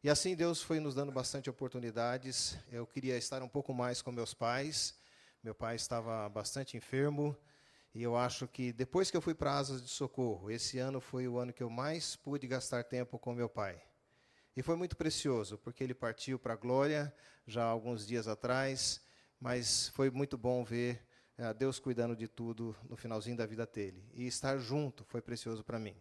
E assim Deus foi nos dando bastante oportunidades. Eu queria estar um pouco mais com meus pais. Meu pai estava bastante enfermo. E eu acho que depois que eu fui para Asas de Socorro, esse ano foi o ano que eu mais pude gastar tempo com meu pai. E foi muito precioso, porque ele partiu para a glória já há alguns dias atrás, mas foi muito bom ver Deus cuidando de tudo no finalzinho da vida dele. E estar junto foi precioso para mim.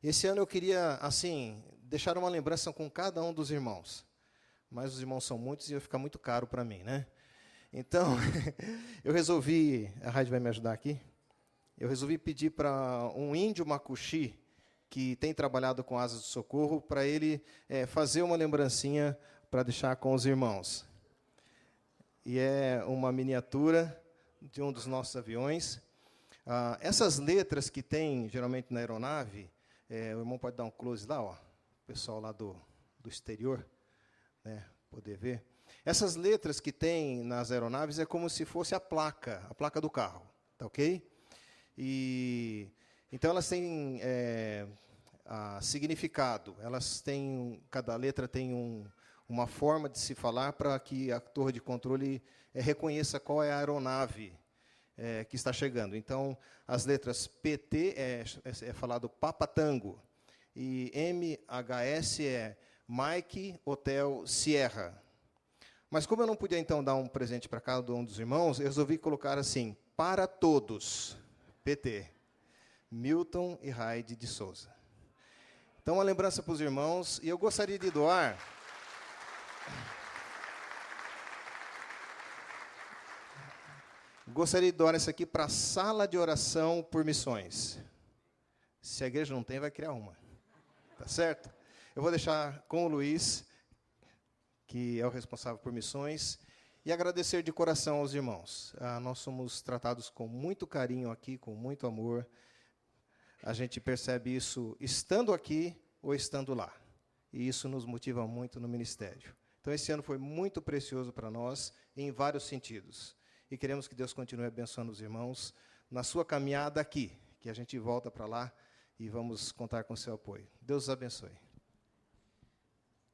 Esse ano eu queria, assim, deixar uma lembrança com cada um dos irmãos. Mas os irmãos são muitos e ia ficar muito caro para mim, né? Então, eu resolvi, a Raide vai me ajudar aqui, eu resolvi pedir para um índio macuxi, que tem trabalhado com Asas de Socorro, para ele fazer uma lembrancinha para deixar com os irmãos. E é uma miniatura de um dos nossos aviões. Essas letras que tem, geralmente, na aeronave, o irmão pode dar um close lá, ó, o pessoal lá do exterior, né, poder ver. Essas letras que tem nas aeronaves é como se fosse a placa do carro, tá ok? E então elas têm significado, elas têm, cada letra tem uma forma de se falar para que a torre de controle reconheça qual é a aeronave que está chegando. Então, as letras PT é falado Papa Tango, e MHS é Mike Hotel Sierra. Mas como eu não podia, então, dar um presente para cada um dos irmãos, eu resolvi colocar assim, para todos, PT, Milton e Raide de Souza. Então, uma lembrança para os irmãos, e eu gostaria de doar... Gostaria de doar isso aqui para a sala de oração por missões. Se a igreja não tem, vai criar uma. Tá certo? Eu vou deixar com o Luiz, que é o responsável por missões, e agradecer de coração aos irmãos. Nós somos tratados com muito carinho aqui, com muito amor. A gente percebe isso estando aqui ou estando lá. E isso nos motiva muito no ministério. Então, esse ano foi muito precioso para nós, em vários sentidos. E queremos que Deus continue abençoando os irmãos na sua caminhada aqui, que a gente volta para lá e vamos contar com o seu apoio. Deus os abençoe.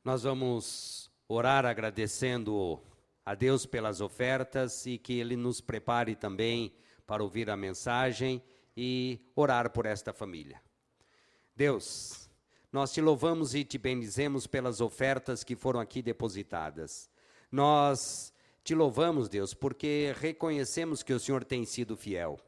Nós vamos orar agradecendo a Deus pelas ofertas e que Ele nos prepare também para ouvir a mensagem e orar por esta família. Deus, nós te louvamos e te bendizemos pelas ofertas que foram aqui depositadas. Nós te louvamos, Deus, porque reconhecemos que o Senhor tem sido fiel.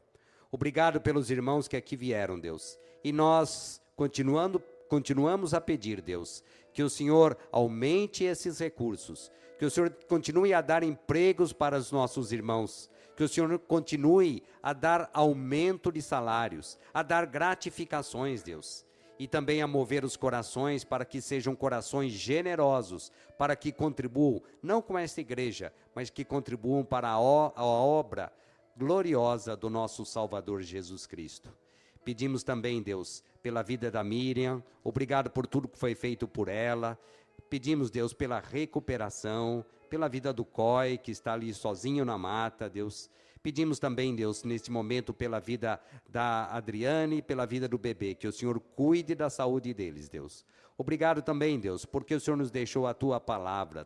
Obrigado pelos irmãos que aqui vieram, Deus. E nós continuamos a pedir, Deus, que o Senhor aumente esses recursos, que o Senhor continue a dar empregos para os nossos irmãos, que o Senhor continue a dar aumento de salários, a dar gratificações, Deus. E também a mover os corações para que sejam corações generosos, para que contribuam, não com esta igreja, mas que contribuam para a obra gloriosa do nosso Salvador Jesus Cristo. Pedimos também, Deus, pela vida da Miriam, obrigado por tudo que foi feito por ela. Pedimos, Deus, pela recuperação, pela vida do Coi, que está ali sozinho na mata, Deus. Pedimos também, Deus, neste momento, pela vida da Adriane e pela vida do bebê, que o Senhor cuide da saúde deles, Deus. Obrigado também, Deus, porque o Senhor nos deixou a Tua palavra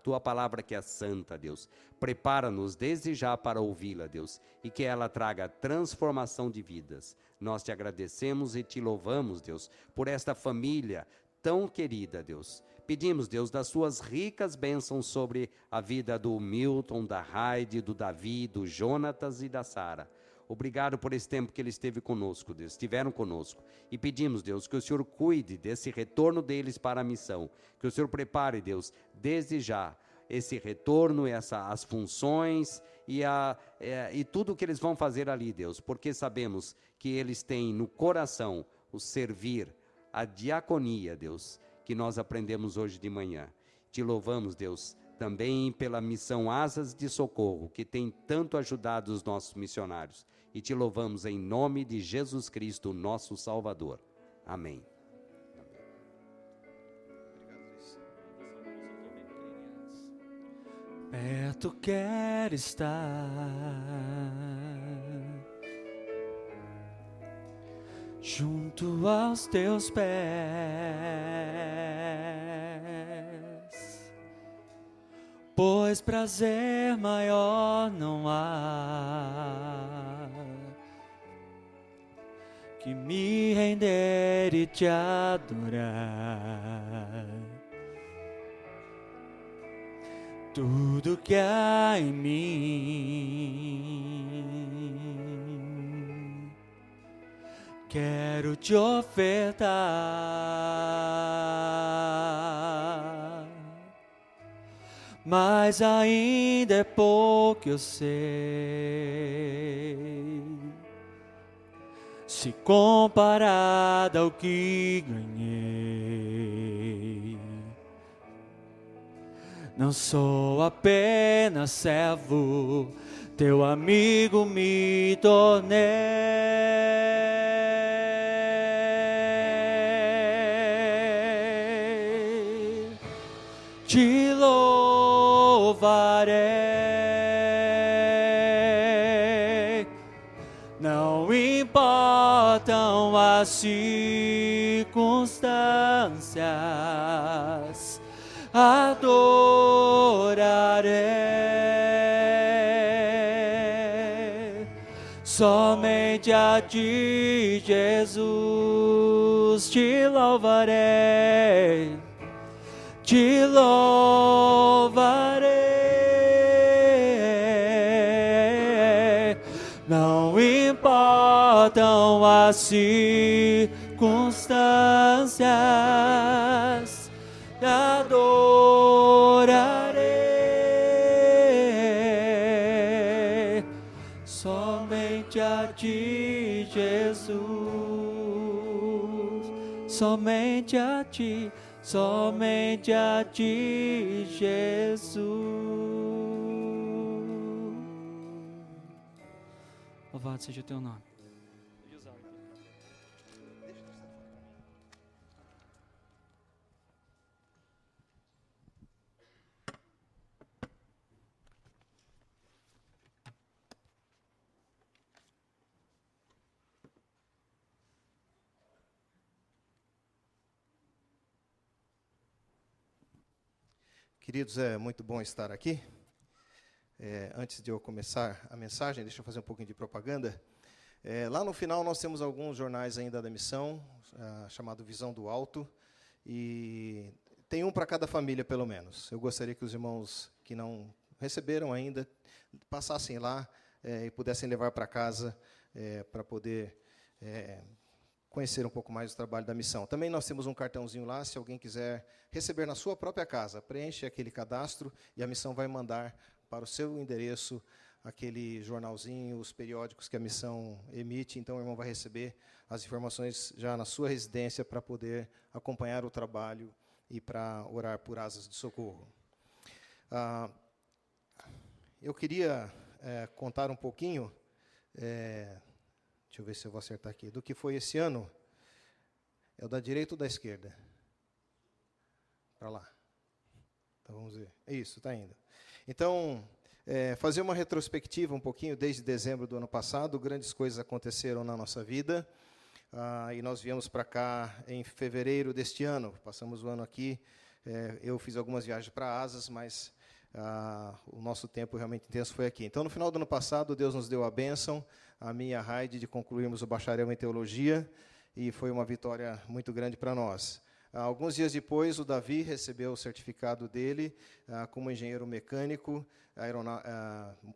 que é santa, Deus. Prepara-nos desde já para ouvi-la, Deus, e que ela traga transformação de vidas. Nós te agradecemos e te louvamos, Deus, por esta família tão querida, Deus. Pedimos, Deus, das suas ricas bênçãos sobre a vida do Milton, da Raide, do Davi, do Jonatas e da Sara. Obrigado por esse tempo que ele esteve conosco, Deus, estiveram conosco. E pedimos, Deus, que o Senhor cuide desse retorno deles para a missão. Que o Senhor prepare, Deus, desde já, esse retorno, as funções e tudo o que eles vão fazer ali, Deus. Porque sabemos que eles têm no coração o servir, a diaconia, Deus, que nós aprendemos hoje de manhã. Te louvamos, Deus, também pela missão Asas de Socorro, que tem tanto ajudado os nossos missionários. E te louvamos em nome de Jesus Cristo, nosso Salvador. Amém. Perto quero estar, junto aos teus pés, pois prazer maior não há que me render e te adorar. Tudo que há em mim quero te ofertar, mas ainda é pouco, eu sei, se comparado ao que ganhei. Não sou apenas servo, teu amigo me tornei. Te louvarei, não importam as circunstâncias, adorarei somente a ti, Jesus, te louvarei, te louvarei, não importam as circunstâncias, adorarei somente a ti, Jesus, somente a ti, somente a ti, Jesus. Louvado seja o teu nome. Queridos, é muito bom estar aqui. Antes de eu começar a mensagem, deixa eu fazer um pouquinho de propaganda. Lá no final nós temos alguns jornais ainda da missão, chamado Visão do Alto, e tem um para cada família, pelo menos. Eu gostaria que os irmãos que não receberam ainda passassem lá e pudessem levar para casa para poder conhecer um pouco mais do trabalho da missão. Também nós temos um cartãozinho lá, se alguém quiser receber na sua própria casa, preenche aquele cadastro e a missão vai mandar para o seu endereço aquele jornalzinho, os periódicos que a missão emite, então o irmão vai receber as informações já na sua residência para poder acompanhar o trabalho e para orar por asas de socorro. Eu queria contar um pouquinho, deixa eu ver se eu vou acertar aqui, do que foi esse ano. É o da direita ou da esquerda? Para lá. Então, vamos ver. É isso, está indo. Então, fazer uma retrospectiva um pouquinho, desde dezembro do ano passado, grandes coisas aconteceram na nossa vida, e nós viemos para cá em fevereiro deste ano, passamos o ano aqui, eu fiz algumas viagens para Asas, mas o nosso tempo realmente intenso foi aqui. Então, no final do ano passado, Deus nos deu a bênção, a minha e a Heidi, de concluirmos o bacharel em teologia, e foi uma vitória muito grande para nós. Alguns dias depois, o Davi recebeu o certificado dele como engenheiro mecânico,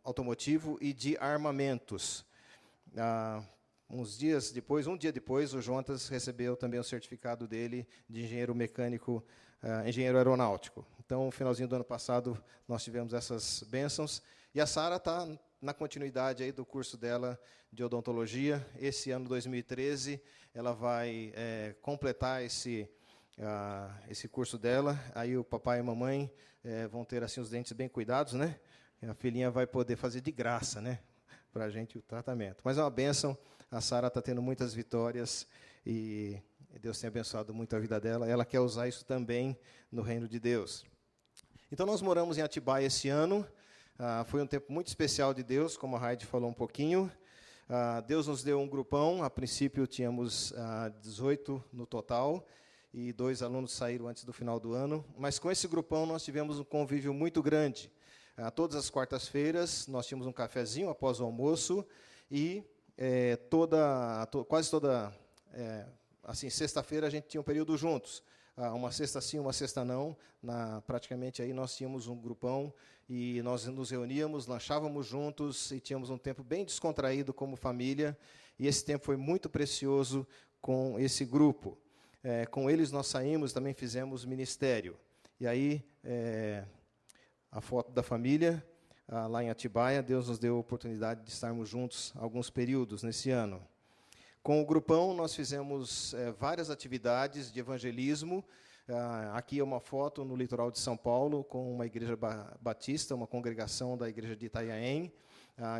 automotivo e de armamentos. Um dia depois, o Jonas recebeu também o certificado dele de engenheiro mecânico, engenheiro aeronáutico. Então, no finalzinho do ano passado, nós tivemos essas bênçãos. E a Sara está na continuidade aí do curso dela de odontologia. Esse ano, 2013, ela vai completar esse curso dela. Aí o papai e a mamãe vão ter assim os dentes bem cuidados, né? A filhinha vai poder fazer de graça, né, para a gente o tratamento. Mas é uma bênção. A Sara está tendo muitas vitórias e Deus tem abençoado muito a vida dela. Ela quer usar isso também no reino de Deus. Então, nós moramos em Atibaia esse ano. Foi um tempo muito especial de Deus, como a Heidi falou um pouquinho. Deus nos deu um grupão. A princípio, tínhamos 18 no total, e 2 alunos saíram antes do final do ano. Mas, com esse grupão, nós tivemos um convívio muito grande. Todas as quartas-feiras nós tínhamos um cafezinho após o almoço e quase toda assim, sexta-feira a gente tinha um período juntos. Uma sexta sim, uma sexta não. Praticamente aí nós tínhamos um grupão e nós nos reuníamos, lanchávamos juntos e tínhamos um tempo bem descontraído como família. E esse tempo foi muito precioso com esse grupo. Com eles nós saímos, também fizemos ministério. E aí, a foto da família, lá em Atibaia, Deus nos deu a oportunidade de estarmos juntos alguns períodos nesse ano. Com o grupão, nós fizemos várias atividades de evangelismo. Aqui é uma foto no litoral de São Paulo, com uma igreja batista, uma congregação da igreja de Itanhaém.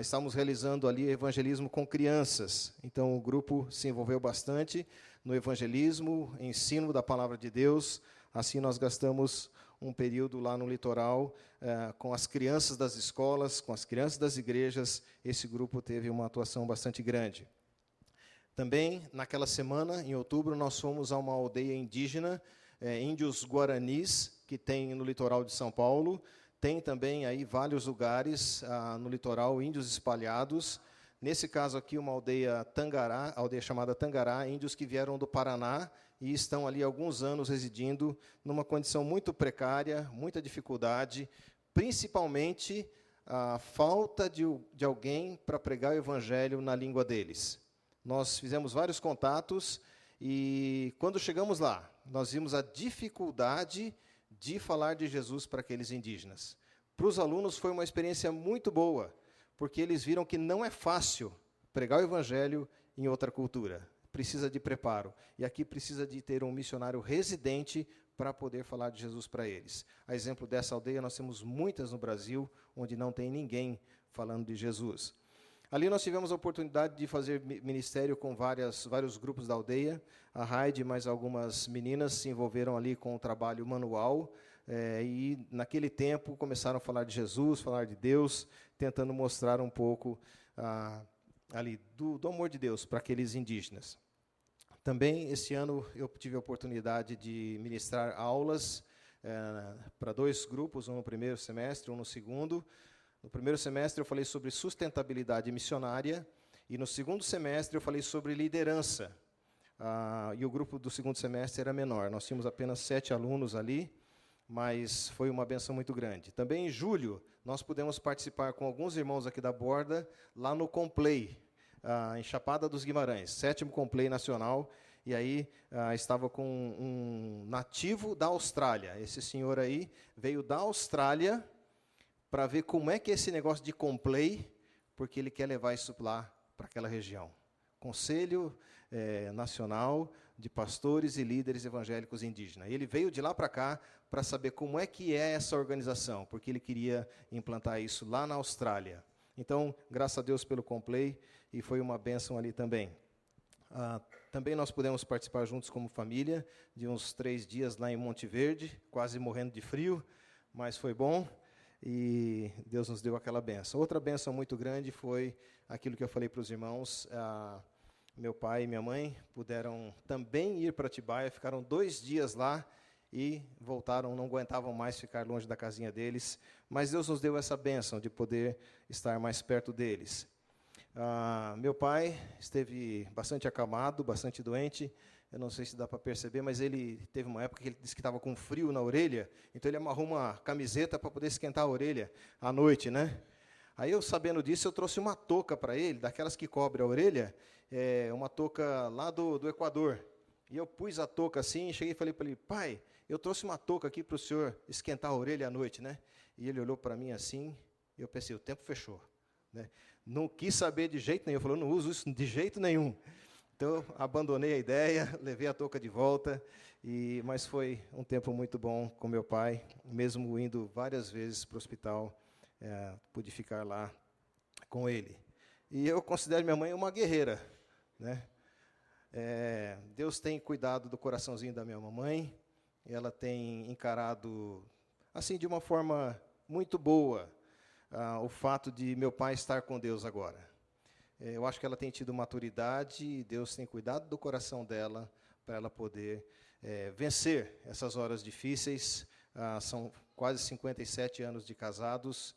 Estamos realizando ali evangelismo com crianças. Então, o grupo se envolveu bastante no evangelismo, ensino da palavra de Deus. Assim, nós gastamos um período lá no litoral com as crianças das escolas, com as crianças das igrejas. Esse grupo teve uma atuação bastante grande. Também, naquela semana, em outubro, nós fomos a uma aldeia indígena, índios guaranis, que tem no litoral de São Paulo. Tem também aí vários lugares no litoral, índios espalhados. Nesse caso aqui, uma aldeia Tangará, aldeia chamada Tangará, índios que vieram do Paraná e estão ali há alguns anos residindo numa condição muito precária, muita dificuldade, principalmente a falta de alguém para pregar o evangelho na língua deles. Nós fizemos vários contatos e, quando chegamos lá, nós vimos a dificuldade de falar de Jesus para aqueles indígenas. Para os alunos foi uma experiência muito boa, porque eles viram que não é fácil pregar o evangelho em outra cultura. Precisa de preparo. E aqui precisa de ter um missionário residente para poder falar de Jesus para eles. A exemplo dessa aldeia, nós temos muitas no Brasil, onde não tem ninguém falando de Jesus. Ali nós tivemos a oportunidade de fazer ministério com vários grupos da aldeia. A Raide e mais algumas meninas se envolveram ali com o trabalho manual. E, naquele tempo, começaram a falar de Jesus, falar de Deus, tentando mostrar um pouco ali do amor de Deus para aqueles indígenas. Também, esse ano, eu tive a oportunidade de ministrar aulas para 2 grupos, um no primeiro semestre, um no segundo. No primeiro semestre eu falei sobre sustentabilidade missionária e no segundo semestre eu falei sobre liderança. E o grupo do segundo semestre era menor. Nós tínhamos apenas 7 alunos ali, mas foi uma bênção muito grande. Também em julho nós pudemos participar com alguns irmãos aqui da Borda, lá no Complay, em Chapada dos Guimarães, 7º Complay Nacional. E aí estava com um nativo da Austrália. Esse senhor aí veio da Austrália para ver como é que é esse negócio de Complay, porque ele quer levar isso lá para aquela região. Conselho Nacional de Pastores e Líderes Evangélicos Indígenas. Ele veio de lá para cá para saber como é que é essa organização, porque ele queria implantar isso lá na Austrália. Então, graças a Deus pelo Complay, e foi uma bênção ali também. Também nós pudemos participar juntos como família, de uns 3 dias lá em Monte Verde, quase morrendo de frio, mas foi bom. E Deus nos deu aquela bênção. Outra bênção muito grande foi aquilo que eu falei para os irmãos. Meu pai e minha mãe puderam também ir para Atibaia, ficaram 2 dias lá e voltaram, não aguentavam mais ficar longe da casinha deles. Mas Deus nos deu essa bênção de poder estar mais perto deles. Meu pai esteve bastante acamado, bastante doente. Eu não sei se dá para perceber, mas ele teve uma época que ele disse que estava com frio na orelha, então ele amarrou uma camiseta para poder esquentar a orelha à noite, né? Aí, eu sabendo disso, eu trouxe uma touca para ele, daquelas que cobre a orelha, uma touca lá do Equador. E eu pus a touca assim, cheguei e falei para ele: pai, eu trouxe uma touca aqui para o senhor esquentar a orelha à noite, né? E ele olhou para mim assim, e eu pensei: o tempo fechou, né? Não quis saber de jeito nenhum, falou: não uso isso de jeito nenhum. Então, abandonei a ideia, levei a touca de volta, mas foi um tempo muito bom com meu pai, mesmo indo várias vezes para o hospital, pude ficar lá com ele. E eu considero minha mãe uma guerreira, né? Deus tem cuidado do coraçãozinho da minha mamãe, ela tem encarado, assim, de uma forma muito boa, o fato de meu pai estar com Deus agora. Eu acho que ela tem tido maturidade e Deus tem cuidado do coração dela para ela poder vencer essas horas difíceis. São quase 57 anos de casados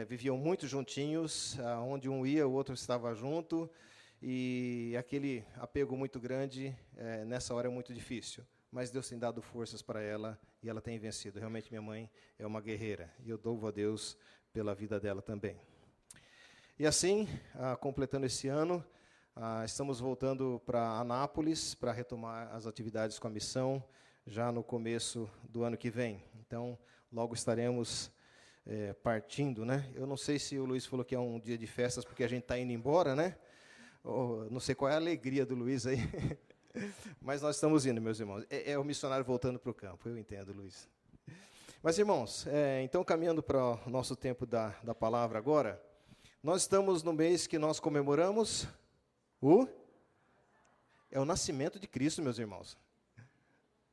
viviam muito juntinhos, onde um ia, o outro estava junto, e aquele apego muito grande, nessa hora é muito difícil. Mas Deus tem dado forças para ela, e ela tem vencido. Realmente, minha mãe é uma guerreira, e eu louvo a Deus pela vida dela também. E assim, completando esse ano, estamos voltando para Anápolis, para retomar as atividades com a missão, já no começo do ano que vem. Então, logo estaremos partindo, né? Eu não sei se o Luiz falou que é um dia de festas porque a gente está indo embora, né? Não sei qual é a alegria do Luiz aí, mas nós estamos indo, meus irmãos. É o missionário voltando para o campo, eu entendo, Luiz. Mas, irmãos, então, caminhando para o nosso tempo da palavra agora, nós estamos no mês que nós comemoramos o nascimento de Cristo, meus irmãos.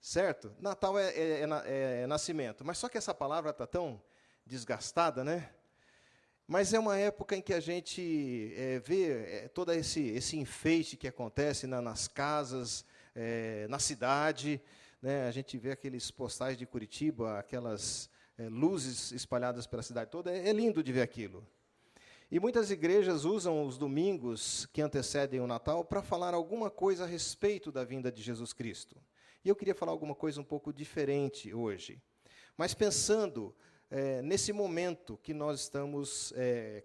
Certo? Natal é nascimento, mas só que essa palavra está tão desgastada, né? Mas é uma época em que a gente vê todo esse enfeite que acontece nas casas, na cidade, né? A gente vê aqueles postais de Curitiba, aquelas luzes espalhadas pela cidade toda, é lindo de ver aquilo. E muitas igrejas usam os domingos que antecedem o Natal para falar alguma coisa a respeito da vinda de Jesus Cristo. E eu queria falar alguma coisa um pouco diferente hoje. Mas pensando nesse momento que nós estamos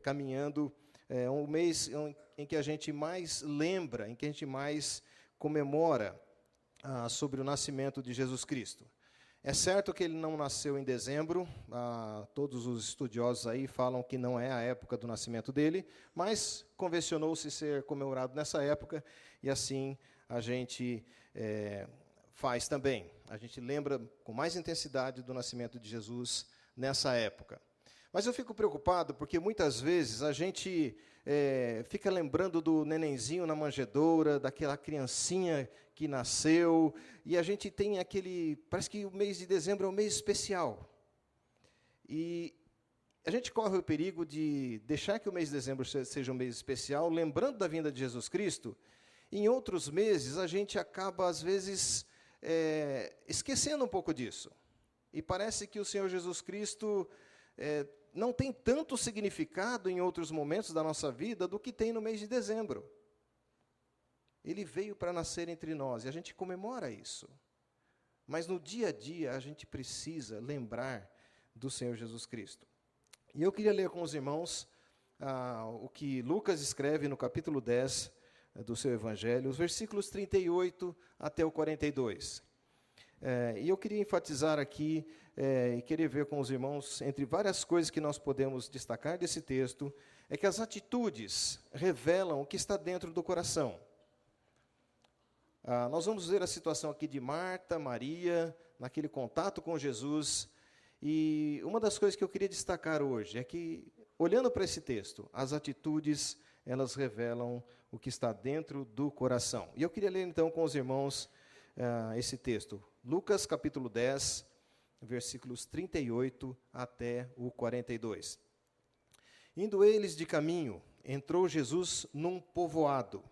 caminhando, um mês em que a gente mais lembra, em que a gente mais comemora sobre o nascimento de Jesus Cristo. É certo que ele não nasceu em dezembro, todos os estudiosos aí falam que não é a época do nascimento dele, mas convencionou-se ser comemorado nessa época, e assim a gente faz também. A gente lembra com mais intensidade do nascimento de Jesus nessa época. Mas eu fico preocupado porque muitas vezes a gente fica lembrando do nenenzinho na manjedoura, daquela criancinha que nasceu, e a gente tem parece que o mês de dezembro é um mês especial. E a gente corre o perigo de deixar que o mês de dezembro seja um mês especial, lembrando da vinda de Jesus Cristo. Em outros meses, a gente acaba, às vezes, esquecendo um pouco disso. E parece que o Senhor Jesus Cristo não tem tanto significado em outros momentos da nossa vida do que tem no mês de dezembro. Ele veio para nascer entre nós, e a gente comemora isso. Mas no dia a dia, a gente precisa lembrar do Senhor Jesus Cristo. E eu queria ler com os irmãos o que Lucas escreve no capítulo 10 do seu Evangelho, os versículos 38 até o 42. E eu queria enfatizar aqui, e querer ver com os irmãos, entre várias coisas que nós podemos destacar desse texto, é que as atitudes revelam o que está dentro do coração. Nós vamos ver a situação aqui de Marta, Maria, naquele contato com Jesus, e uma das coisas que eu queria destacar hoje é que, olhando para esse texto, as atitudes, elas revelam o que está dentro do coração. E eu queria ler então com os irmãos esse texto, Lucas capítulo 10, versículos 38 até o 42. Indo eles de caminho, entrou Jesus num povoado,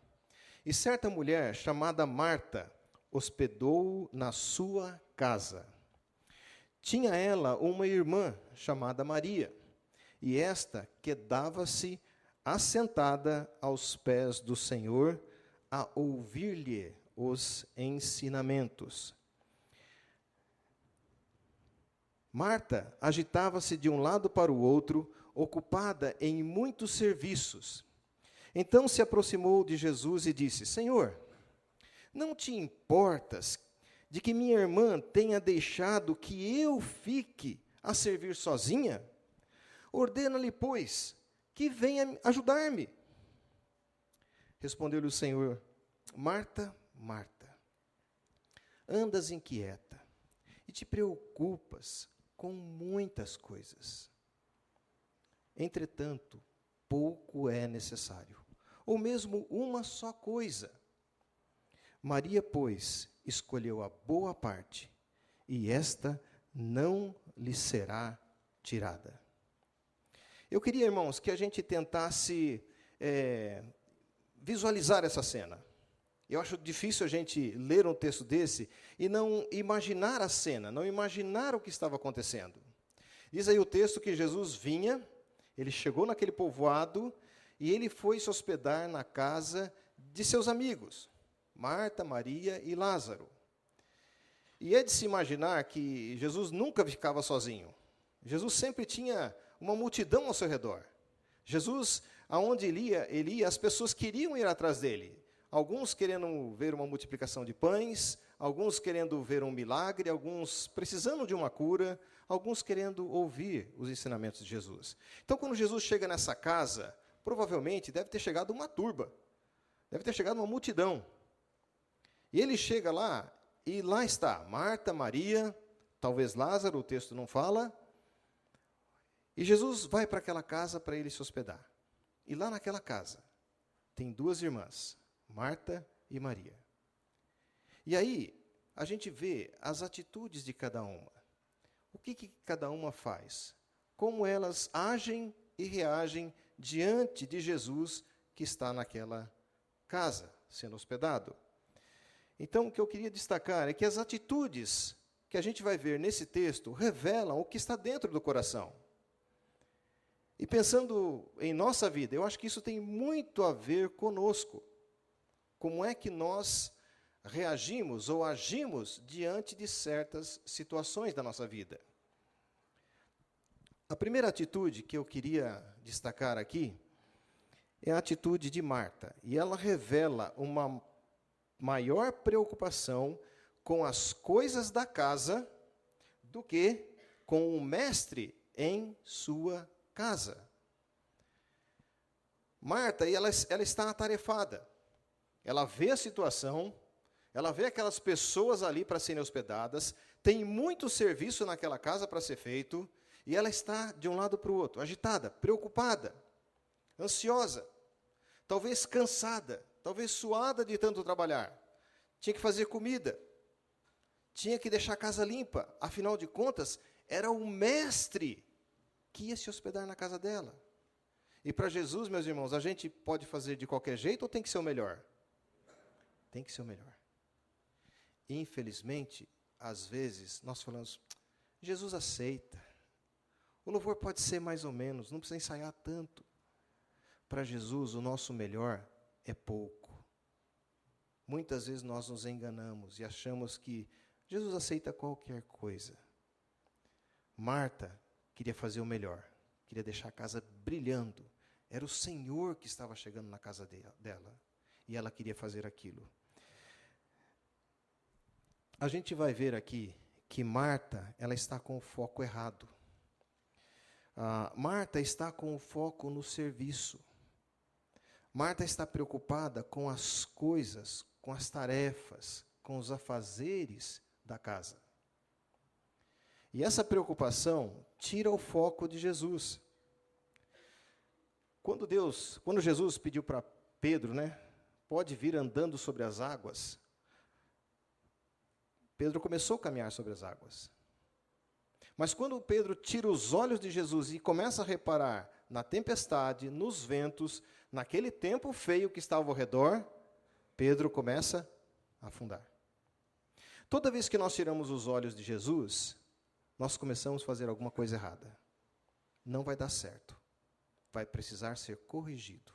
e certa mulher, chamada Marta, hospedou-o na sua casa. Tinha ela uma irmã, chamada Maria, e esta quedava-se assentada aos pés do Senhor, a ouvir-lhe os ensinamentos. Marta agitava-se de um lado para o outro, ocupada em muitos serviços. Então se aproximou de Jesus e disse: Senhor, não te importas de que minha irmã tenha deixado que eu fique a servir sozinha? Ordena-lhe, pois, que venha ajudar-me. Respondeu-lhe o Senhor: Marta, Marta, andas inquieta e te preocupas com muitas coisas. Entretanto, pouco é necessário, ou mesmo uma só coisa. Maria, pois, escolheu a boa parte, e esta não lhe será tirada. Eu queria, irmãos, que a gente tentasse visualizar essa cena. Eu acho difícil a gente ler um texto desse e não imaginar a cena, não imaginar o que estava acontecendo. Diz aí o texto que Jesus vinha, Ele chegou naquele povoado e ele foi se hospedar na casa de seus amigos, Marta, Maria e Lázaro. E é de se imaginar que Jesus nunca ficava sozinho. Jesus sempre tinha uma multidão ao seu redor. Jesus, aonde ele ia, as pessoas queriam ir atrás dele. Alguns querendo ver uma multiplicação de pães, alguns querendo ver um milagre, alguns precisando de uma cura, alguns querendo ouvir os ensinamentos de Jesus. Então, quando Jesus chega nessa casa, provavelmente deve ter chegado uma turba, deve ter chegado uma multidão. E ele chega lá, e lá está Marta, Maria, talvez Lázaro, o texto não fala. E Jesus vai para aquela casa para ele se hospedar. E lá naquela casa tem duas irmãs, Marta e Maria. E aí a gente vê as atitudes de cada uma. O que cada uma faz? Como elas agem e reagem diante de Jesus que está naquela casa, sendo hospedado. Então, o que eu queria destacar é que as atitudes que a gente vai ver nesse texto revelam o que está dentro do coração. E pensando em nossa vida, eu acho que isso tem muito a ver conosco. Como é que nós reagimos ou agimos diante de certas situações da nossa vida? A primeira atitude que eu queria destacar aqui é a atitude de Marta. E ela revela uma maior preocupação com as coisas da casa do que com o mestre em sua casa. Marta, ela está atarefada. Ela vê a situação, ela vê aquelas pessoas ali para serem hospedadas, tem muito serviço naquela casa para ser feito, e ela está de um lado para o outro, agitada, preocupada, ansiosa, talvez cansada, talvez suada de tanto trabalhar. Tinha que fazer comida, tinha que deixar a casa limpa, afinal de contas, era o mestre que ia se hospedar na casa dela. E para Jesus, meus irmãos, a gente pode fazer de qualquer jeito ou tem que ser o melhor? Tem que ser o melhor. Infelizmente, às vezes, nós falamos, Jesus aceita. O louvor pode ser mais ou menos, não precisa ensaiar tanto. Para Jesus, o nosso melhor é pouco. Muitas vezes nós nos enganamos e achamos que Jesus aceita qualquer coisa. Marta queria fazer o melhor, queria deixar a casa brilhando. Era o Senhor que estava chegando na casa dela, e ela queria fazer aquilo. A gente vai ver aqui que Marta, ela está com o foco errado. Marta está com o foco no serviço. Marta está preocupada com as coisas, com as tarefas, com os afazeres da casa. E essa preocupação tira o foco de Jesus. Quando Jesus pediu para Pedro, pode vir andando sobre as águas, Pedro começou a caminhar sobre as águas. Mas quando Pedro tira os olhos de Jesus e começa a reparar na tempestade, nos ventos, naquele tempo feio que estava ao redor, Pedro começa a afundar. Toda vez que nós tiramos os olhos de Jesus, nós começamos a fazer alguma coisa errada. Não vai dar certo. Vai precisar ser corrigido.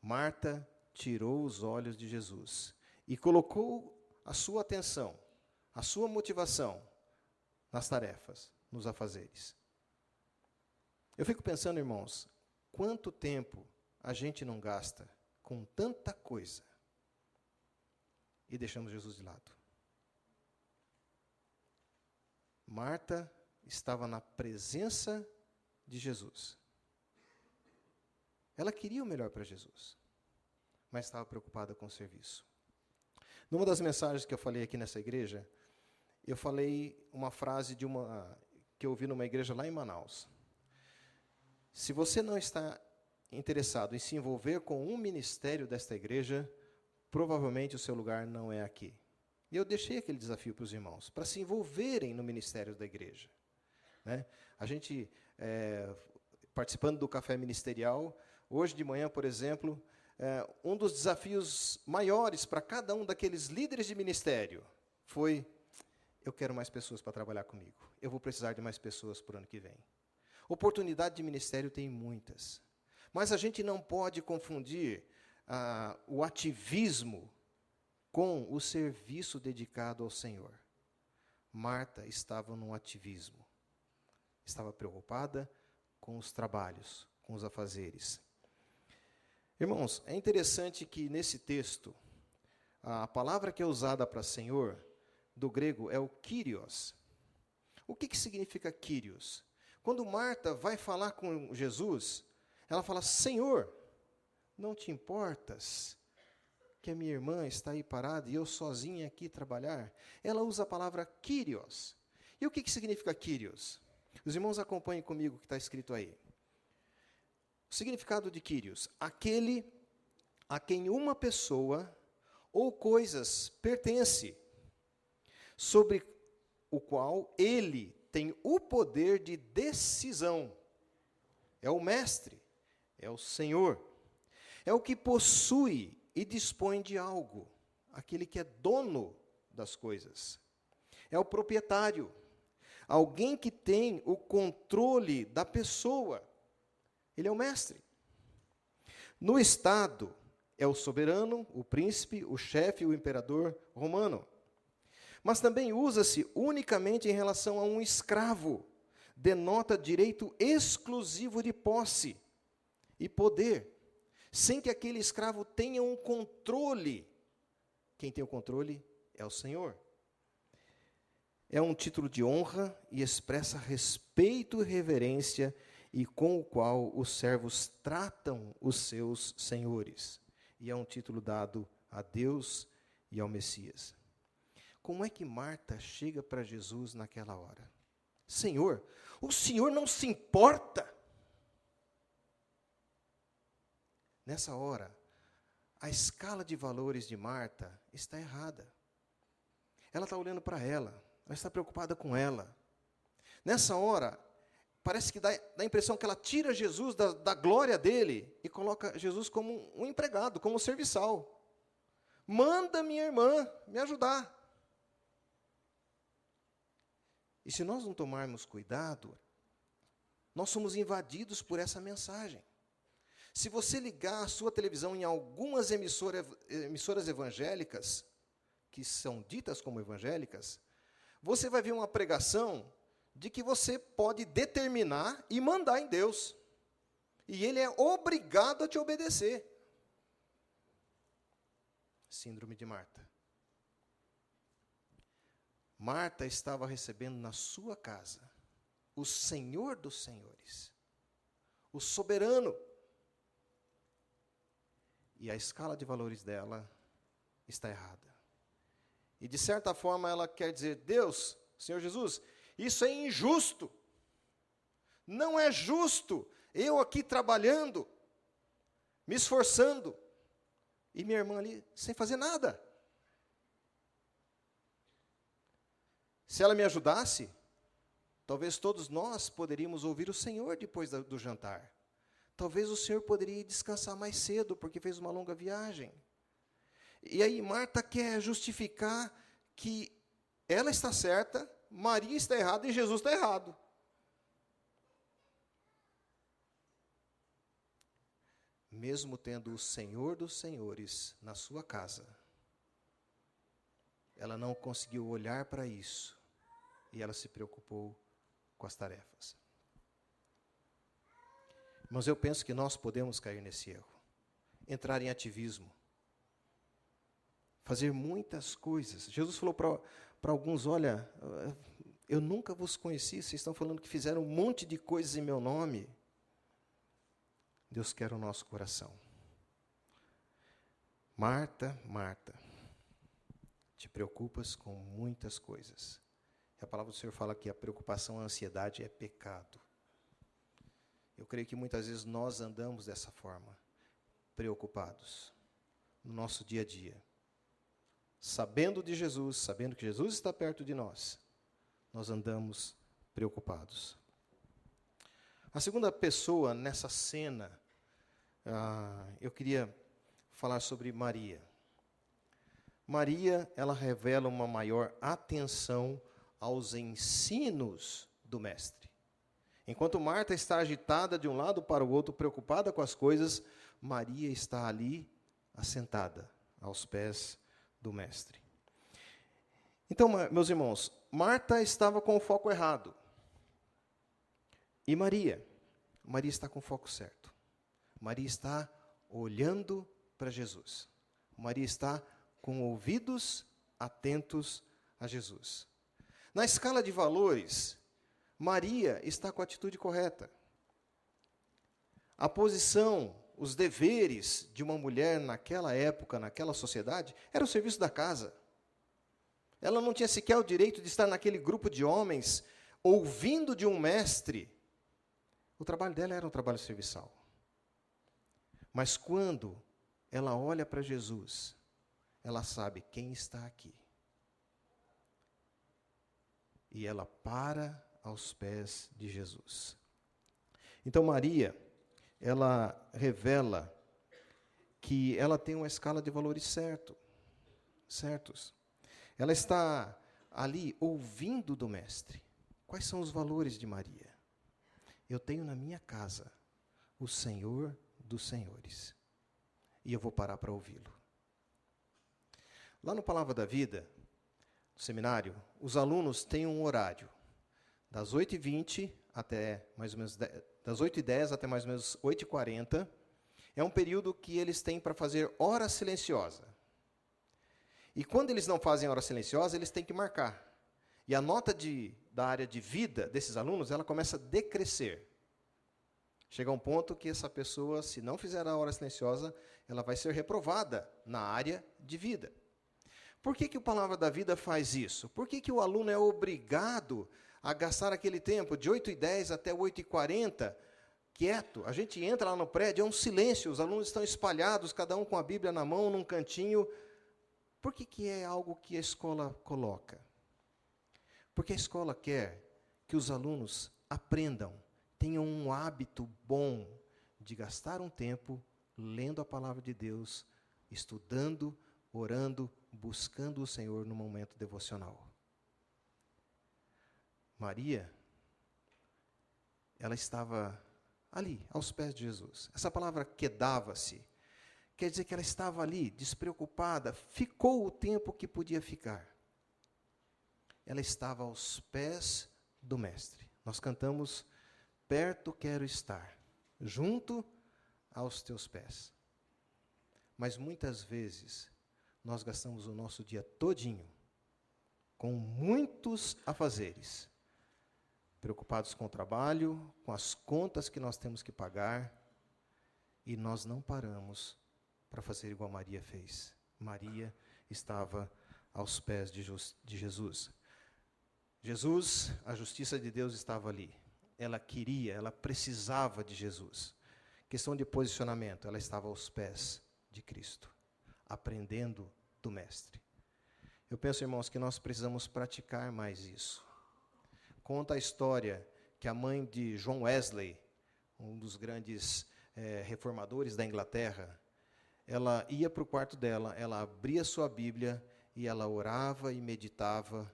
Marta tirou os olhos de Jesus e colocou a sua atenção, a sua motivação nas tarefas, nos afazeres. Eu fico pensando, irmãos, quanto tempo a gente não gasta com tanta coisa e deixamos Jesus de lado. Marta estava na presença de Jesus. Ela queria o melhor para Jesus, mas estava preocupada com o serviço. Numa das mensagens que eu falei aqui nessa igreja, eu falei uma frase que eu ouvi numa igreja lá em Manaus. Se você não está interessado em se envolver com um ministério desta igreja, provavelmente o seu lugar não é aqui. E eu deixei aquele desafio para os irmãos, para se envolverem no ministério da igreja. A gente, participando do café ministerial, hoje de manhã, por exemplo, um dos desafios maiores para cada um daqueles líderes de ministério foi: eu quero mais pessoas para trabalhar comigo. Eu vou precisar de mais pessoas para o ano que vem. Oportunidade de ministério tem muitas. Mas a gente não pode confundir o ativismo com o serviço dedicado ao Senhor. Marta estava num ativismo. Estava preocupada com os trabalhos, com os afazeres. Irmãos, é interessante que nesse texto, a palavra que é usada para Senhor, do grego, é o Kyrios. O que significa Kyrios? Quando Marta vai falar com Jesus, ela fala: Senhor, não te importas que a minha irmã está aí parada e eu sozinha aqui trabalhar? Ela usa a palavra Kyrios. E o que significa Kyrios? Os irmãos acompanhem comigo o que está escrito aí. O significado de Kyrios: aquele a quem uma pessoa ou coisas pertence, sobre o qual ele tem o poder de decisão. É o mestre, é o Senhor. É o que possui e dispõe de algo, aquele que é dono das coisas. É o proprietário, alguém que tem o controle da pessoa. Ele é o mestre. No Estado, é o soberano, o príncipe, o chefe, o imperador romano. Mas também usa-se unicamente em relação a um escravo. Denota direito exclusivo de posse e poder, sem que aquele escravo tenha um controle. Quem tem o controle é o Senhor. É um título de honra e expressa respeito e reverência, e com o qual os servos tratam os seus senhores. E é um título dado a Deus e ao Messias. Como é que Marta chega para Jesus naquela hora? Senhor, o Senhor não se importa? Nessa hora, a escala de valores de Marta está errada. Ela está olhando para ela está preocupada com ela. Nessa hora, parece que dá a impressão que ela tira Jesus da glória dele e coloca Jesus como um empregado, como um serviçal. Manda minha irmã me ajudar. E se nós não tomarmos cuidado, nós somos invadidos por essa mensagem. Se você ligar a sua televisão em algumas emissoras evangélicas, que são ditas como evangélicas, você vai ver uma pregação de que você pode determinar e mandar em Deus. E Ele é obrigado a te obedecer. Síndrome de Marta. Marta estava recebendo na sua casa o Senhor dos Senhores, o soberano. E a escala de valores dela está errada. E de certa forma ela quer dizer: Deus, Senhor Jesus, isso é injusto. Não é justo eu aqui trabalhando, me esforçando, e minha irmã ali sem fazer nada. Se ela me ajudasse, talvez todos nós poderíamos ouvir o Senhor depois do jantar. Talvez o Senhor poderia descansar mais cedo, porque fez uma longa viagem. E aí Marta quer justificar que ela está certa, Maria está errada e Jesus está errado. Mesmo tendo o Senhor dos Senhores na sua casa, ela não conseguiu olhar para isso e ela se preocupou com as tarefas. Mas eu penso que nós podemos cair nesse erro, entrar em ativismo, fazer muitas coisas. Jesus falou para alguns: olha, eu nunca vos conheci, vocês estão falando que fizeram um monte de coisas em meu nome. Deus quer o nosso coração. Marta, Marta, te preocupas com muitas coisas. E a palavra do Senhor fala que a preocupação, a ansiedade é pecado. Eu creio que muitas vezes nós andamos dessa forma, preocupados, no nosso dia a dia. Sabendo de Jesus, sabendo que Jesus está perto de nós, nós andamos preocupados. A segunda pessoa nessa cena, eu queria falar sobre Maria. Maria, ela revela uma maior atenção aos ensinos do Mestre. Enquanto Marta está agitada de um lado para o outro, preocupada com as coisas, Maria está ali, assentada, aos pés do Mestre. Então, meus irmãos, Marta estava com o foco errado. E Maria está com o foco certo. Maria está olhando para Jesus. Maria está com ouvidos atentos a Jesus. Na escala de valores, Maria está com a atitude correta. A posição, os deveres de uma mulher naquela época, naquela sociedade, era o serviço da casa. Ela não tinha sequer o direito de estar naquele grupo de homens, ouvindo de um mestre. O trabalho dela era um trabalho serviçal. Mas quando ela olha para Jesus, ela sabe quem está aqui. E ela para aos pés de Jesus. Então Maria, ela revela que ela tem uma escala de valores certos. Ela está ali ouvindo do Mestre. Quais são os valores de Maria? Eu tenho na minha casa o Senhor dos Senhores. E eu vou parar para ouvi-lo. Lá no Palavra da Vida, no seminário, os alunos têm um horário. Das 8h20 até mais ou menos, das 8h10 até mais ou menos 8h40, é um período que eles têm para fazer hora silenciosa. E quando eles não fazem hora silenciosa, eles têm que marcar. E a nota da área de vida desses alunos, ela começa a decrescer. Chega um ponto que essa pessoa, se não fizer a hora silenciosa, ela vai ser reprovada na área de vida. Por que o Palavra da Vida faz isso? Por que o aluno é obrigado a gastar aquele tempo de 8h10 até 8h40, quieto? A gente entra lá no prédio, é um silêncio, os alunos estão espalhados, cada um com a Bíblia na mão, num cantinho. Por que é algo que a escola coloca? Porque a escola quer que os alunos aprendam, tenham um hábito bom de gastar um tempo lendo a Palavra de Deus, estudando, orando, buscando o Senhor no momento devocional. Maria, ela estava ali, aos pés de Jesus. Essa palavra quedava-se, quer dizer que ela estava ali, despreocupada, ficou o tempo que podia ficar. Ela estava aos pés do Mestre. Nós cantamos, perto quero estar, junto aos teus pés. Mas muitas vezes, nós gastamos o nosso dia todinho com muitos afazeres, preocupados com o trabalho, com as contas que nós temos que pagar, e nós não paramos para fazer igual Maria fez. Maria estava aos pés de Jesus. Jesus, a justiça de Deus estava ali. Ela queria, ela precisava de Jesus. Questão de posicionamento, ela estava aos pés de Cristo, aprendendo do Mestre. Eu penso, irmãos, que nós precisamos praticar mais isso. Conta a história que a mãe de John Wesley, um dos grandes reformadores da Inglaterra, ela ia para o quarto dela, ela abria sua Bíblia e ela orava e meditava,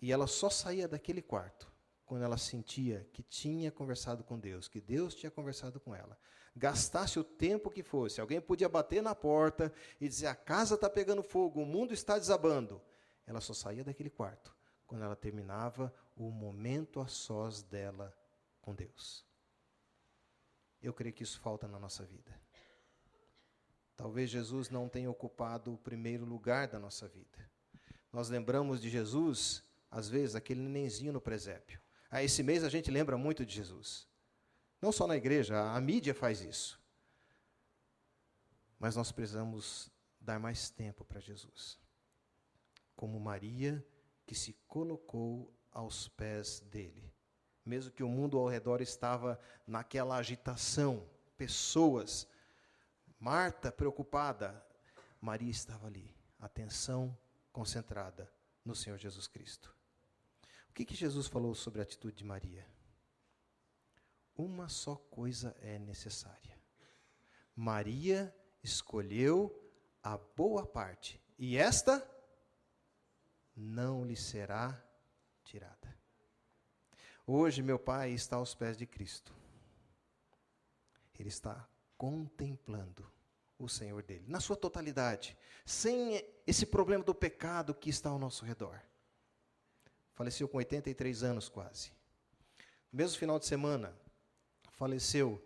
e ela só saía daquele quarto quando ela sentia que tinha conversado com Deus, que Deus tinha conversado com ela. Gastasse o tempo que fosse, alguém podia bater na porta e dizer, a casa está pegando fogo, o mundo está desabando. Ela só saía daquele quarto quando ela terminava o momento a sós dela com Deus. Eu creio que isso falta na nossa vida. Talvez Jesus não tenha ocupado o primeiro lugar da nossa vida. Nós lembramos de Jesus, às vezes, aquele nenenzinho no presépio. Esse mês a gente lembra muito de Jesus. Não só na igreja, a mídia faz isso. Mas nós precisamos dar mais tempo para Jesus. Como Maria, que se colocou aos pés dele. Mesmo que o mundo ao redor estava naquela agitação, pessoas, Marta preocupada, Maria estava ali, atenção concentrada no Senhor Jesus Cristo. O que Jesus falou sobre a atitude de Maria? Uma só coisa é necessária. Maria escolheu a boa parte, e esta não lhe será tirada. Hoje, meu pai está aos pés de Cristo. Ele está contemplando o Senhor dele, na sua totalidade, sem esse problema do pecado que está ao nosso redor. Faleceu com 83 anos quase. No mesmo final de semana, faleceu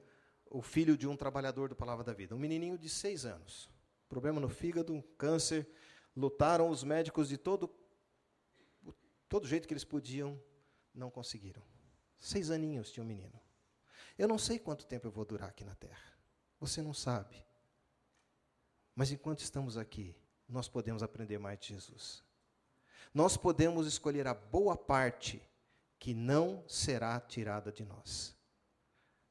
o filho de um trabalhador do Palavra da Vida, um menininho de 6 anos. Problema no fígado, câncer. Lutaram os médicos de todo jeito que eles podiam, não conseguiram. 6 aninhos tinha um menino. Eu não sei quanto tempo eu vou durar aqui na terra. Você não sabe. Mas enquanto estamos aqui, nós podemos aprender mais de Jesus. Nós podemos escolher a boa parte que não será tirada de nós.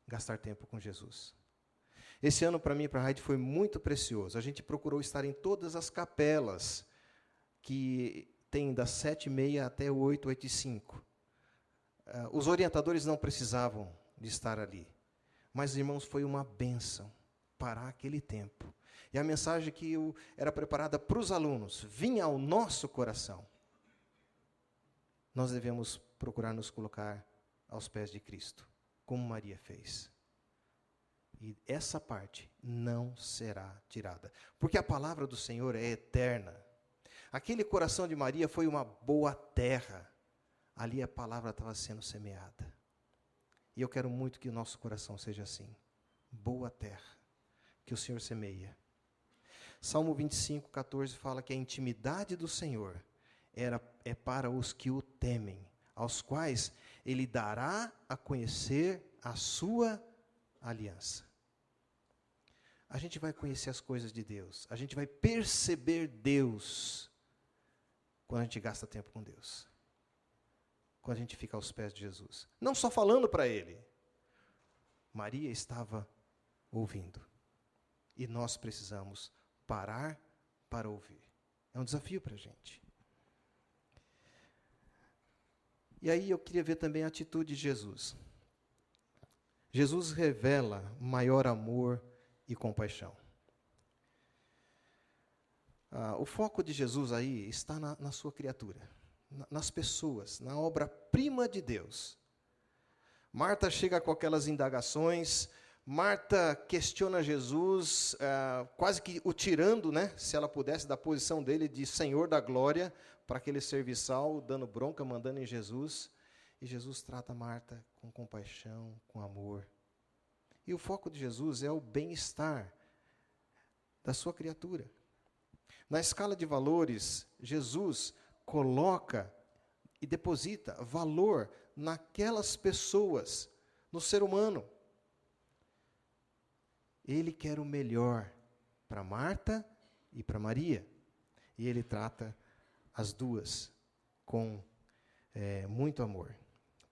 Gastar tempo com Jesus. Esse ano, para mim e para a Raide, foi muito precioso. A gente procurou estar em todas as capelas que tem das 7h30 até 8, 8h05. Os orientadores não precisavam de estar ali. Mas, irmãos, foi uma bênção parar aquele tempo. E a mensagem que era preparada para os alunos vinha ao nosso coração. Nós devemos procurar nos colocar aos pés de Cristo, como Maria fez. E essa parte não será tirada, porque a palavra do Senhor é eterna. Aquele coração de Maria foi uma boa terra. Ali a palavra estava sendo semeada. E eu quero muito que o nosso coração seja assim. Boa terra, que o Senhor semeia. Salmo 25, 14 fala que a intimidade do Senhor é para os que o temem, aos quais Ele dará a conhecer a sua aliança. A gente vai conhecer as coisas de Deus, a gente vai perceber Deus quando a gente gasta tempo com Deus. Quando a gente fica aos pés de Jesus. Não só falando para Ele. Maria estava ouvindo. E nós precisamos parar para ouvir. É um desafio para a gente. E aí eu queria ver também a atitude de Jesus. Jesus revela maior amor e compaixão. O foco de Jesus aí está na sua criatura, nas pessoas, na obra-prima de Deus. Marta chega com aquelas indagações, Marta questiona Jesus, quase que o tirando, né, se ela pudesse, da posição dele de Senhor da glória, para aquele serviçal, dando bronca, mandando em Jesus. E Jesus trata Marta com compaixão, com amor. E o foco de Jesus é o bem-estar da sua criatura. Na escala de valores, Jesus coloca e deposita valor naquelas pessoas, no ser humano. Ele quer o melhor para Marta e para Maria. E ele trata as duas com muito amor.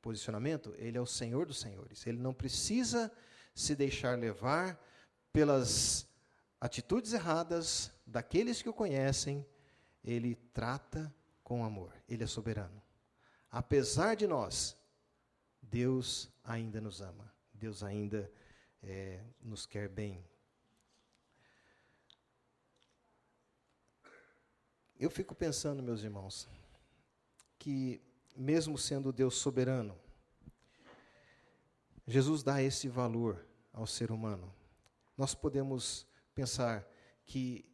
Posicionamento, ele é o Senhor dos senhores. Ele não precisa se deixar levar pelas atitudes erradas daqueles que o conhecem. Ele trata com amor. Ele é soberano. Apesar de nós, Deus ainda nos ama. Deus ainda nos quer bem. Eu fico pensando, meus irmãos, que mesmo sendo Deus soberano, Jesus dá esse valor ao ser humano. Nós podemos pensar que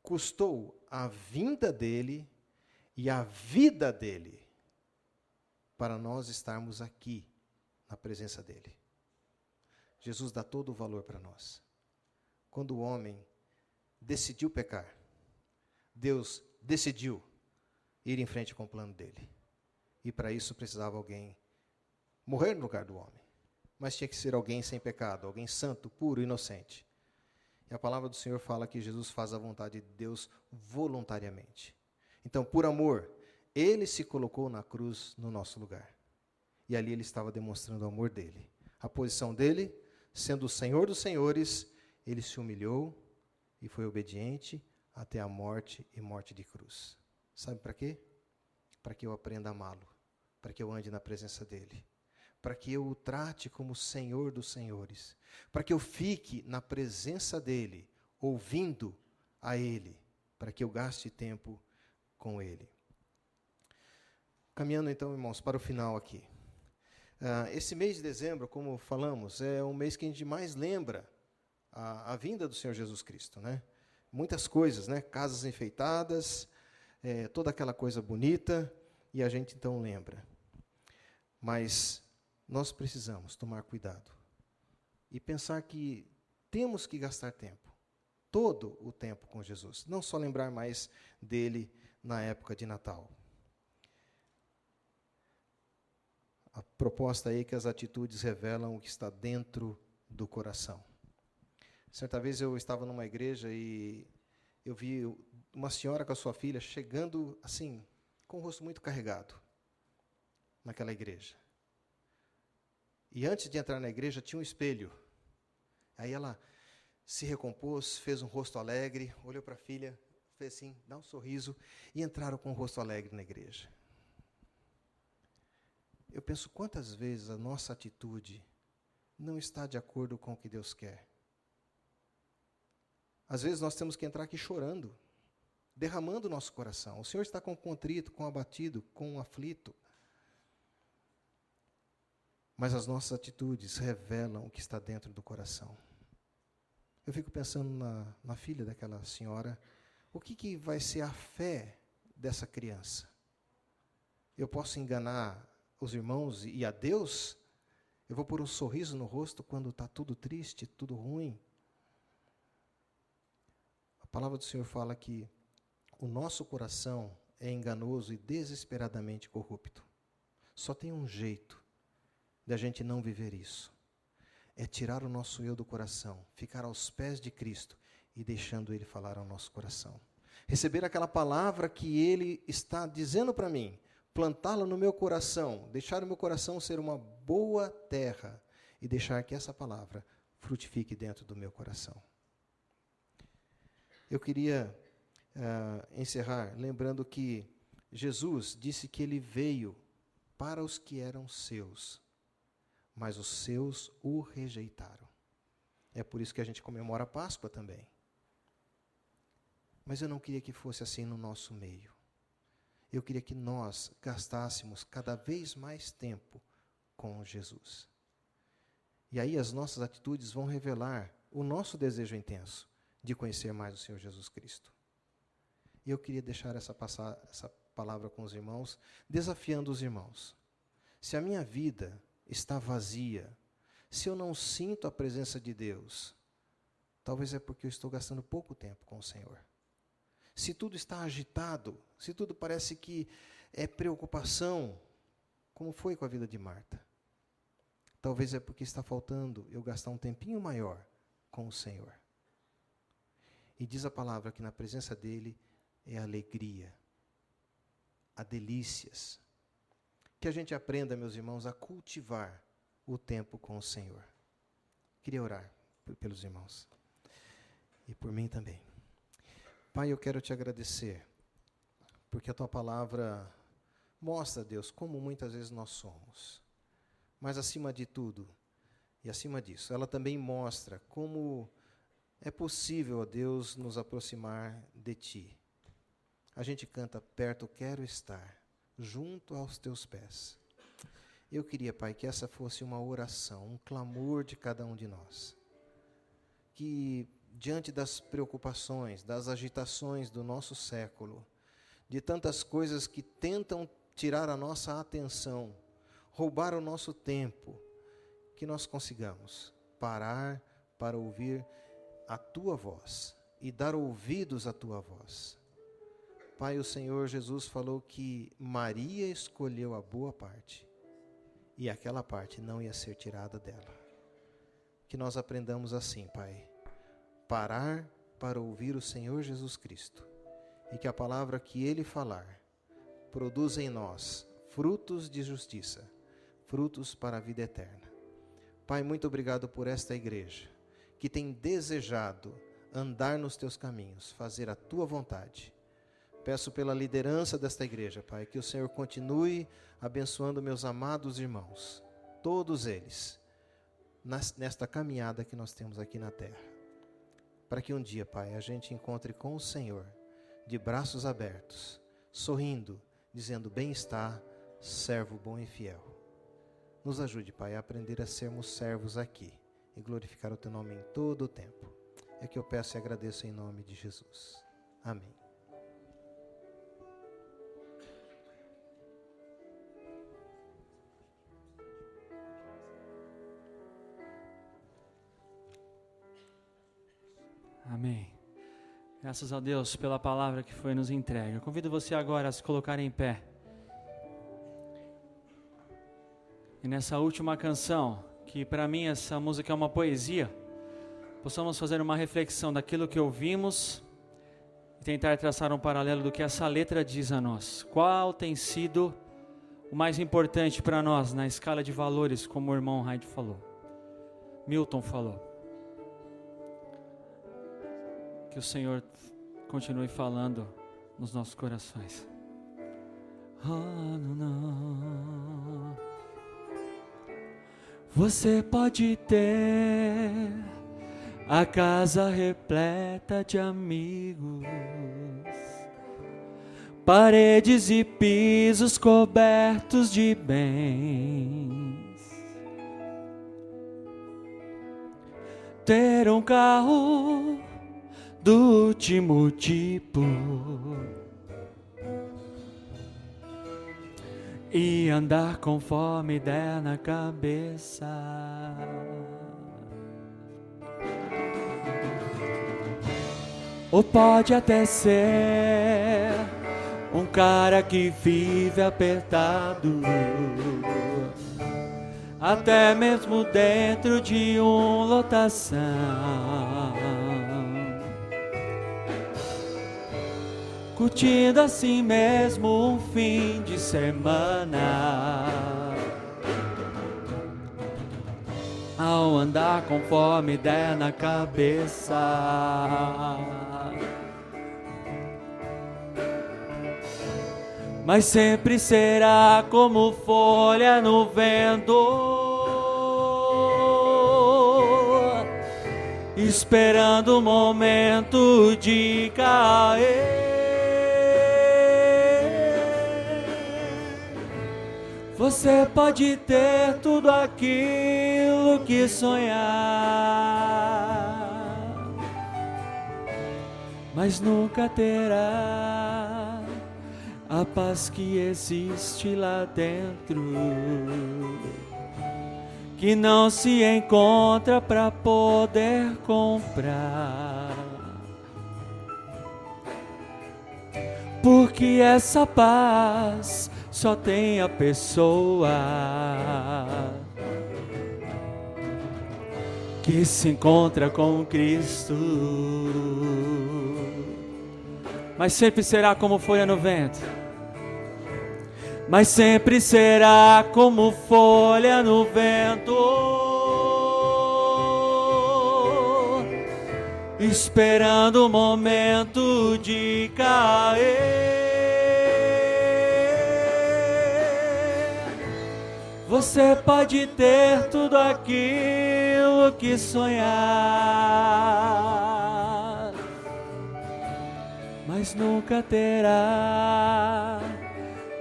custou a vinda dele e a vida dele para nós estarmos aqui na presença dele. Jesus dá todo o valor para nós. Quando o homem decidiu pecar, Deus decidiu ir em frente com o plano dele. E para isso precisava alguém morrer no lugar do homem. Mas tinha que ser alguém sem pecado, alguém santo, puro, inocente. E a palavra do Senhor fala que Jesus faz a vontade de Deus voluntariamente. Então, por amor, ele se colocou na cruz no nosso lugar. E ali ele estava demonstrando o amor dele. A posição dele, sendo o Senhor dos senhores, ele se humilhou e foi obediente até a morte e morte de cruz. Sabe para quê? Para que eu aprenda a amá-lo, para que eu ande na presença dele, para que eu o trate como Senhor dos senhores, para que eu fique na presença dele, ouvindo a ele, para que eu gaste tempo com ele. Caminhando então, irmãos, para o final aqui. Esse mês de dezembro, como falamos, é o mês que a gente mais lembra a vinda do Senhor Jesus Cristo, né? Muitas coisas, né? Casas enfeitadas, toda aquela coisa bonita, e a gente então lembra. Mas nós precisamos tomar cuidado e pensar que temos que gastar tempo, todo o tempo com Jesus, não só lembrar mais dele na época de Natal. A proposta aí é que as atitudes revelam o que está dentro do coração. Certa vez eu estava numa igreja e eu vi uma senhora com a sua filha chegando assim, com o rosto muito carregado, naquela igreja. E antes de entrar na igreja tinha um espelho. Aí ela se recompôs, fez um rosto alegre, olhou para a filha, fez assim, dá um sorriso, e entraram com o rosto alegre na igreja. Eu penso quantas vezes a nossa atitude não está de acordo com o que Deus quer. Às vezes nós temos que entrar aqui chorando, derramando o nosso coração. O Senhor está com contrito, com abatido, com aflito. Mas as nossas atitudes revelam o que está dentro do coração. Eu fico pensando na filha daquela senhora, o que vai ser a fé dessa criança? Eu posso enganar os irmãos e a Deus? Eu vou pôr um sorriso no rosto quando está tudo triste, tudo ruim? A palavra do Senhor fala que o nosso coração é enganoso e desesperadamente corrupto. Só tem um jeito de a gente não viver isso. É tirar o nosso eu do coração, ficar aos pés de Cristo e deixando Ele falar ao nosso coração. Receber aquela palavra que Ele está dizendo para mim, plantá-la no meu coração, deixar o meu coração ser uma boa terra e deixar que essa palavra frutifique dentro do meu coração. Eu queria encerrar lembrando que Jesus disse que Ele veio para os que eram seus, mas os seus o rejeitaram. É por isso que a gente comemora a Páscoa também. Mas eu não queria que fosse assim no nosso meio. Eu queria que nós gastássemos cada vez mais tempo com Jesus. E aí as nossas atitudes vão revelar o nosso desejo intenso de conhecer mais o Senhor Jesus Cristo. E eu queria deixar essa palavra com os irmãos, desafiando os irmãos. Se a minha vida está vazia, se eu não sinto a presença de Deus, talvez é porque eu estou gastando pouco tempo com o Senhor. Se tudo está agitado, se tudo parece que é preocupação, como foi com a vida de Marta, talvez é porque está faltando eu gastar um tempinho maior com o Senhor. E diz a palavra que na presença dEle é alegria, há delícias. Que a gente aprenda, meus irmãos, a cultivar o tempo com o Senhor. Queria orar pelos irmãos e por mim também. Pai, eu quero te agradecer, porque a Tua palavra mostra, Deus, como muitas vezes nós somos. Mas acima de tudo, e acima disso, ela também mostra como é possível, ó Deus, nos aproximar de Ti. A gente canta, perto quero estar, junto aos Teus pés. Eu queria, Pai, que essa fosse uma oração, um clamor de cada um de nós. Que diante das preocupações, das agitações do nosso século, de tantas coisas que tentam tirar a nossa atenção, roubar o nosso tempo, que nós consigamos parar para ouvir a Tua voz e dar ouvidos à Tua voz. Pai, o Senhor Jesus falou que Maria escolheu a boa parte e aquela parte não ia ser tirada dela. Que nós aprendamos assim, Pai, parar para ouvir o Senhor Jesus Cristo e que a palavra que Ele falar produza em nós frutos de justiça, frutos para a vida eterna. Pai, muito obrigado por esta igreja que tem desejado andar nos Teus caminhos, fazer a Tua vontade. Peço pela liderança desta igreja, Pai, que o Senhor continue abençoando meus amados irmãos, todos eles, nesta caminhada que nós temos aqui na terra. Para que um dia, Pai, a gente encontre com o Senhor, de braços abertos, sorrindo, dizendo, bem está, servo bom e fiel. Nos ajude, Pai, a aprender a sermos servos aqui e glorificar o Teu nome em todo o tempo. É que eu peço e agradeço em nome de Jesus. Amém. Amém. Graças a Deus pela palavra que foi nos entregue. Eu convido você agora a se colocar em pé. E nessa última canção, que para mim essa música é uma poesia, possamos fazer uma reflexão daquilo que ouvimos e tentar traçar um paralelo do que essa letra diz a nós. Qual tem sido o mais importante para nós na escala de valores, como o irmão Hyde falou, Milton falou. Que o Senhor continue falando nos nossos corações. Você pode ter a casa repleta de amigos, paredes e pisos cobertos de bens, ter um carro do último tipo e andar conforme der na cabeça. Ou pode até ser um cara que vive apertado, até mesmo dentro de uma lotação, curtindo assim mesmo um fim de semana, ao andar conforme der na cabeça. Mas sempre será como folha no vento, esperando o momento de cair. Você pode ter tudo aquilo que sonhar, mas nunca terá a paz que existe lá dentro, que não se encontra para poder comprar. Porque essa paz só tem a pessoa que se encontra com Cristo. Mas sempre será como folha no vento, mas sempre será como folha no vento, esperando o momento de cair. Você pode ter tudo aquilo que sonhar, mas nunca terá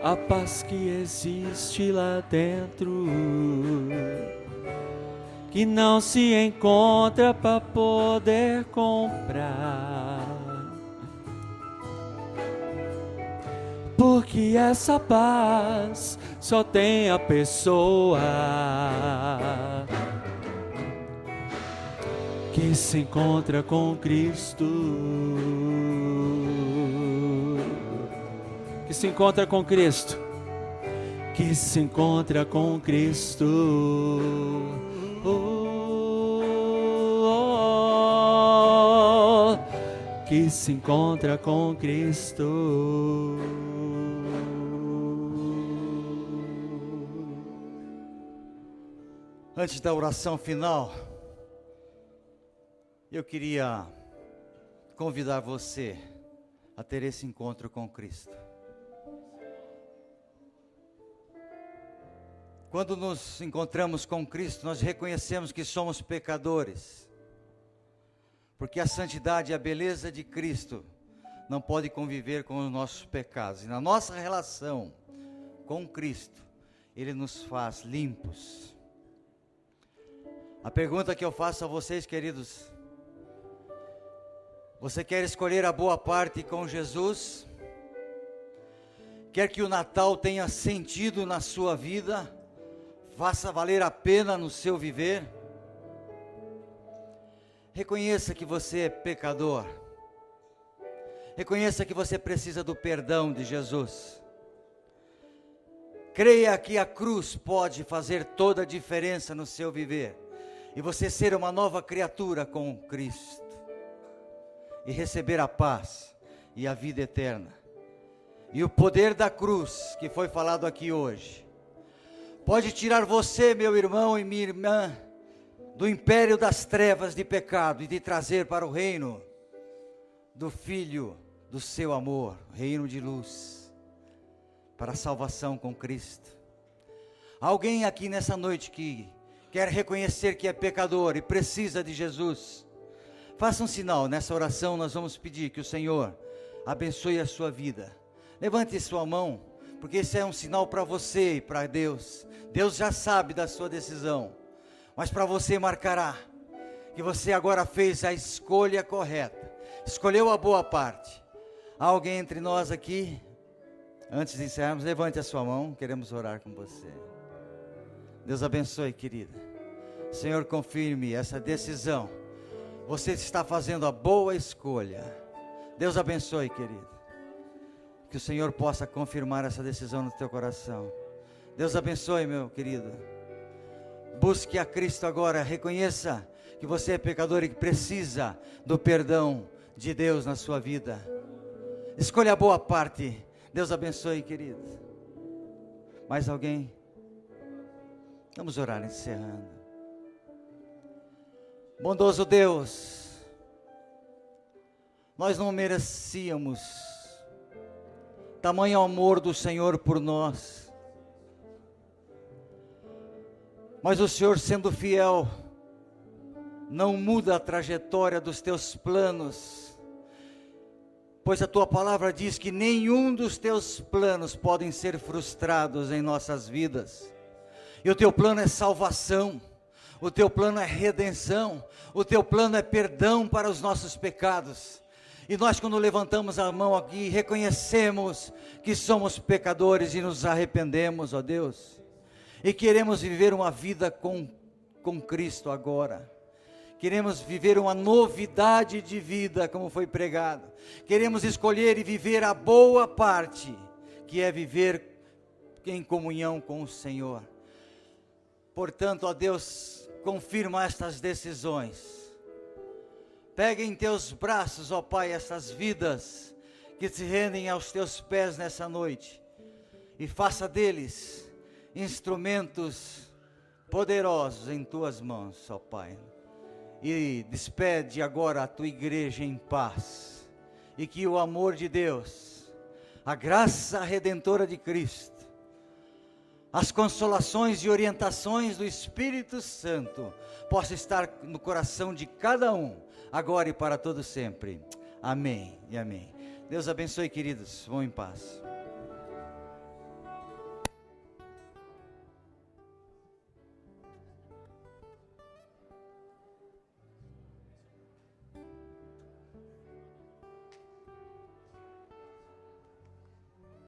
a paz que existe lá dentro, que não se encontra para poder comprar. Porque essa paz só tem a pessoa que se encontra com Cristo, que se encontra com Cristo, que se encontra com Cristo. Que se encontra com Cristo. Antes da oração final, eu queria convidar você a ter esse encontro com Cristo. Quando nos encontramos com Cristo, nós reconhecemos que somos pecadores, porque a santidade e a beleza de Cristo não pode conviver com os nossos pecados. E na nossa relação com Cristo, Ele nos faz limpos. A pergunta que eu faço a vocês, queridos: você quer escolher a boa parte com Jesus? Quer que o Natal tenha sentido na sua vida? Faça valer a pena no seu viver? Reconheça que você é pecador. Reconheça que você precisa do perdão de Jesus. Creia que a cruz pode fazer toda a diferença no seu viver. E você ser uma nova criatura com Cristo. E receber a paz e a vida eterna. E o poder da cruz, que foi falado aqui hoje, pode tirar você, meu irmão e minha irmã, do império das trevas de pecado e te trazer para o reino do Filho do seu amor, reino de luz, para a salvação com Cristo. Alguém aqui nessa noite que quer reconhecer que é pecador e precisa de Jesus, faça um sinal. Nessa oração nós vamos pedir que o Senhor abençoe a sua vida. Levante sua mão, porque esse é um sinal para você e para Deus. Deus já sabe da sua decisão, mas para você marcará que você agora fez a escolha correta, escolheu a boa parte. Há alguém entre nós aqui? Antes de encerrarmos, levante a sua mão, queremos orar com você. Deus abençoe, querida. Senhor, confirme essa decisão. Você está fazendo a boa escolha. Deus abençoe, querido. Que o Senhor possa confirmar essa decisão no teu coração. Deus abençoe, meu querido. Busque a Cristo agora. Reconheça que você é pecador e que precisa do perdão de Deus na sua vida. Escolha a boa parte. Deus abençoe, querido. Mais alguém? Vamos orar encerrando. Bondoso Deus, nós não merecíamos tamanho amor do Senhor por nós, mas o Senhor, sendo fiel, não muda a trajetória dos teus planos, pois a tua palavra diz que nenhum dos teus planos podem ser frustrados em nossas vidas. E o teu plano é salvação, o teu plano é redenção, o teu plano é perdão para os nossos pecados. E nós, quando levantamos a mão aqui, reconhecemos que somos pecadores e nos arrependemos, ó Deus, e queremos viver uma vida com Cristo agora. Queremos viver uma novidade de vida, como foi pregado. Queremos escolher e viver a boa parte, que é viver em comunhão com o Senhor. Portanto, ó Deus, confirma estas decisões. Pega em teus braços, ó Pai, essas vidas que se rendem aos teus pés nessa noite. E faça deles instrumentos poderosos em tuas mãos, ó Pai. E despede agora a tua igreja em paz. E que o amor de Deus, a graça redentora de Cristo, as consolações e orientações do Espírito Santo possa estar no coração de cada um, agora e para todo sempre. Amém e amém. Deus abençoe, queridos. Vão em paz.